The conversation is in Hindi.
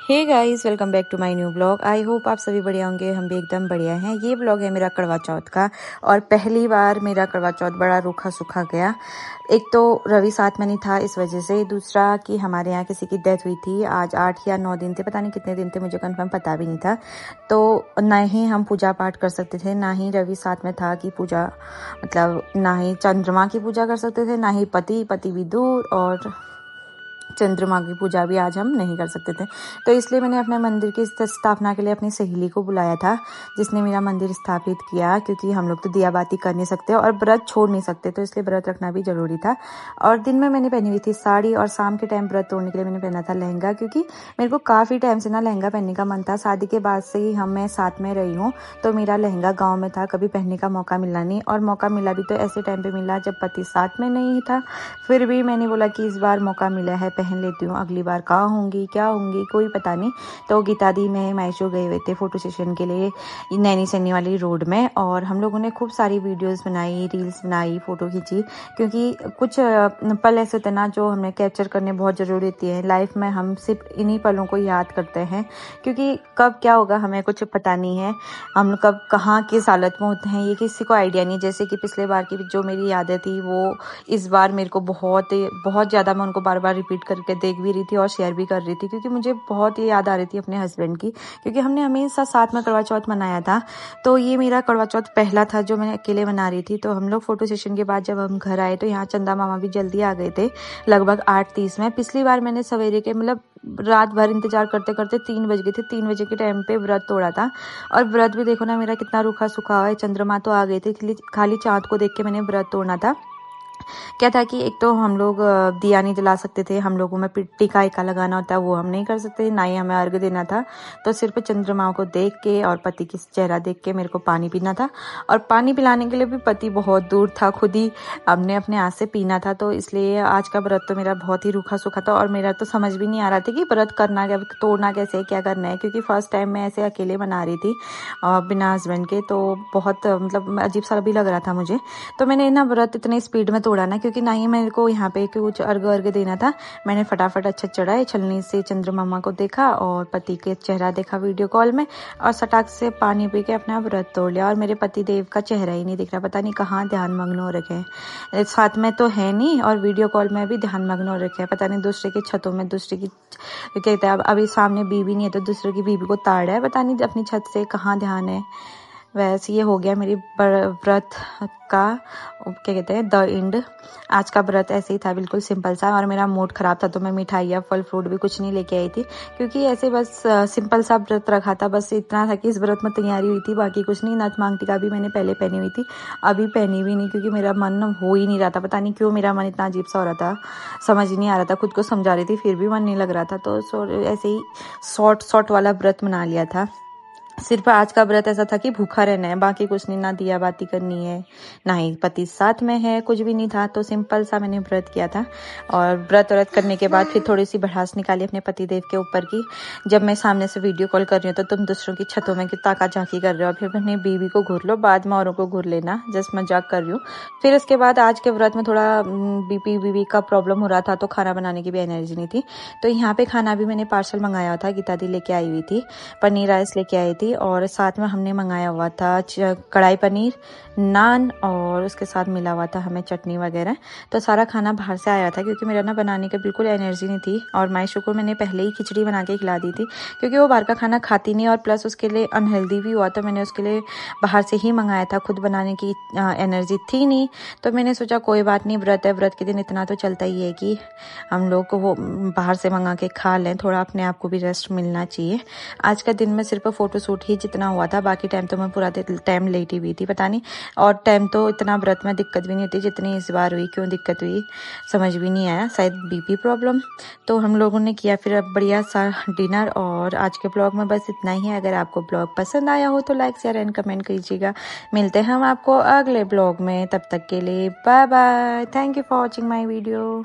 Hey guys, welcome back to my new blog. I hope आप सभी बढ़िया होंगे। हम भी एकदम बढ़िया हैं। ये ब्लॉग है मेरा करवा चौथ का और पहली बार मेरा करवा चौथ बड़ा रूखा सूखा गया। एक तो रवि साथ में नहीं था इस वजह से, दूसरा कि हमारे यहाँ किसी की डेथ हुई थी। आज 8 या 9 दिन थे, पता नहीं कितने दिन थे, मुझे कंफर्म पता भी नहीं था। तो ना ही हम पूजा पाठ कर सकते थे, ना ही रवि साथ में था कि पूजा मतलब ना ही चंद्रमा की पूजा कर सकते थे, ना ही पति भी दूर, और चंद्रमा की पूजा भी आज हम नहीं कर सकते थे। तो इसलिए मैंने अपने मंदिर की स्थापना के लिए अपनी सहेली को बुलाया था, जिसने मेरा मंदिर स्थापित किया, क्योंकि हम लोग तो दिया बाती कर नहीं सकते और व्रत छोड़ नहीं सकते, तो इसलिए व्रत रखना भी जरूरी था। और दिन में मैंने पहनी हुई थी साड़ी, और शाम के टाइम व्रत तोड़ने के लिए मैंने पहना था लहंगा, क्योंकि मेरे को काफ़ी टाइम से ना लहंगा पहनने का मन था। शादी के बाद से ही मैं साथ में रही हूँ, तो मेरा लहंगा गाँव में था, कभी पहनने का मौका मिला नहीं, और मौका मिला भी तो ऐसे टाइम पर मिला जब पति साथ में नहीं था। फिर भी मैंने बोला कि इस बार मौका मिला है, पहन लेती हूँ, अगली बार कहाँ होंगी क्या होंगी कोई पता नहीं। तो गीता दी में मैशो गए हुए थे फोटो सेशन के लिए नैनी सन्नी वाली रोड में, और हम लोगों ने खूब सारी वीडियोस बनाई, रील्स बनाई, फोटो खींची, क्योंकि कुछ पल ऐसे थे ना जो हमें कैप्चर करने बहुत ज़रूरी होती है। लाइफ में हम सिर्फ इन्हीं पलों को याद करते हैं, क्योंकि कब क्या होगा हमें कुछ पता नहीं है, हम कब कहाँ किस हालत में होते हैं ये किसी को आइडिया नहीं। जैसे कि पिछले बार की जो मेरी यादें थी वो इस बार मेरे को बहुत ज़्यादा, मैं उनको बार बार रिपीट करके देख भी रही थी और शेयर भी कर रही थी, क्योंकि मुझे बहुत ही याद आ रही थी अपने हस्बैंड की, क्योंकि हमने हमेशा साथ में करवा चौथ मनाया था। तो ये मेरा करवा चौथ पहला था जो मैं अकेले मना रही थी। तो हम लोग फोटो सेशन के बाद जब हम घर आए तो यहाँ चंदा मामा भी जल्दी आ गए थे, लगभग 8:30 में। पिछली बार मैंने सवेरे के मतलब रात भर इंतजार करते करते 3 बज गए थे, 3 बजे के टाइम पे व्रत तोड़ा था। और व्रत भी देखो ना मेरा कितना रूखा सूखा हुआ है, चंद्रमा तो आ गए थे, खाली चाँद को देख के मैंने व्रत तोड़ना था। क्या था कि एक तो हम लोग दिया नहीं जला सकते थे, हम लोगों में टीका इका लगाना होता है वो हम नहीं कर सकते, ना ही हमें अर्घ देना था। तो सिर्फ चंद्रमा को देख के और पति की चेहरा देख के मेरे को पानी पीना था, और पानी पिलाने के लिए भी पति बहुत दूर था, खुद ही हमने अपने हाथ से पीना था। तो इसलिए आज का व्रत तो मेरा बहुत ही रूखा सूखा था, और मेरा तो समझ भी नहीं आ रहा था कि व्रत करना क्या, तोड़ना कैसे, क्या करना है, क्योंकि फर्स्ट टाइम मैं ऐसे अकेले बना रही थी बिना हस्बैंड के। तो बहुत मतलब अजीब सा भी लग रहा था मुझे। तो मैंने ना व्रत इतने स्पीड में तोड़ा ना, क्योंकि ना ही मेरे को यहाँ पे कुछ अर्घ देना था। मैंने फटाफट अच्छा चढ़ाए, छलनी से चंद्रमा को देखा और पति के चेहरा देखा वीडियो कॉल में, और सटाक से पानी पी के अपना व्रत तोड़ लिया। और मेरे पति देव का चेहरा ही नहीं दिख रहा, पता नहीं कहाँ ध्यान मग्न हो रखे हैं, साथ में तो है नहीं और वीडियो कॉल में भी ध्यान मग्न हो रखे हैं, पता नहीं दूसरे की छतों में, दूसरे की कहते हैं अभी सामने बीवी नहीं है तो दूसरे की बीवी को ताड़ है, पता नहीं अपनी छत से कहाँ ध्यान है। वैसे ये हो गया मेरी व्रत का क्या कहते हैं द एंड। आज का व्रत ऐसे ही था, बिल्कुल सिंपल सा, और मेरा मूड खराब था तो मैं मिठाई या फल फ्रूट भी कुछ नहीं लेके आई थी, क्योंकि ऐसे बस सिंपल सा व्रत रखा था। बस इतना था कि इस व्रत में तैयारी हुई थी, बाकी कुछ नहीं। नथ मांग टीका भी मैंने पहले पहनी हुई थी, अभी पहनी भी नहीं, क्योंकि मेरा मन हो ही नहीं रहा था, पता नहीं क्यों मेरा मन इतना अजीब सा हो रहा था, समझ ही नहीं आ रहा था। खुद को समझा रही थी फिर भी मन नहीं लग रहा था, तो ऐसे ही शॉर्ट वाला व्रत मना लिया था। सिर्फ आज का व्रत ऐसा था कि भूखा रहना है, बाकी कुछ नहीं, ना दिया बाती करनी है, ना ही पति साथ में है, कुछ भी नहीं था। तो सिंपल सा मैंने व्रत किया था, और व्रत करने के बाद फिर थोड़ी सी भड़ास निकाली अपने पति देव के ऊपर की। जब मैं सामने से वीडियो कॉल कर रही हूँ तो तुम दूसरों की छतों में की ताका झांकी कर रहे हो, फिर अपनी बीवी को घूर लो, बाद में औरों को घूर लेना, जस्ट मजाक कर रही हूँ। फिर उसके बाद आज के व्रत में थोड़ा बीवी का प्रॉब्लम हो रहा था, तो खाना बनाने की भी एनर्जी नहीं थी। तो यहाँ पे खाना भी मैंने पार्सल मंगाया था, गीता दी लेके आई हुई थी, पनीर राइस लेके आई थी, और साथ में हमने मंगाया हुआ था कढ़ाई पनीर, नान, और उसके साथ मिला हुआ था हमें चटनी वगैरह। तो सारा खाना बाहर से आया था, क्योंकि मेरा ना बनाने की बिल्कुल एनर्जी नहीं थी, और मायशू को मैंने पहले ही खिचड़ी बना के खिला दी थी, क्योंकि वो बाहर का खाना खाती नहीं, और प्लस उसके लिए अनहेल्दी भी हुआ, तो मैंने उसके लिए बाहर से ही मंगाया था, खुद बनाने की एनर्जी थी नहीं। तो मैंने सोचा कोई बात नहीं, व्रत है, व्रत के दिन इतना तो चलता ही है कि हम लोग को वो बाहर से मंगा के खा लें, थोड़ा अपने आप को भी रेस्ट मिलना चाहिए। आज का दिन में सिर्फ फोटो शूट ही जितना हुआ था, बाकी टाइम तो मैं पूरा टाइम लेटी हुई थी, पता नहीं। और टाइम तो इतना व्रत में दिक्कत भी नहीं होती जितनी इस बार हुई, क्यों दिक्कत हुई समझ भी नहीं आया, शायद बीपी प्रॉब्लम। तो हम लोगों ने किया फिर अब बढ़िया सा डिनर, और आज के ब्लॉग में बस इतना ही है। अगर आपको ब्लॉग पसंद आया हो तो लाइक शेयर एंड कमेंट कीजिएगा। मिलते हैं हम आपको अगले ब्लॉग में, तब तक के लिए bye bye. Thank you for watching my video.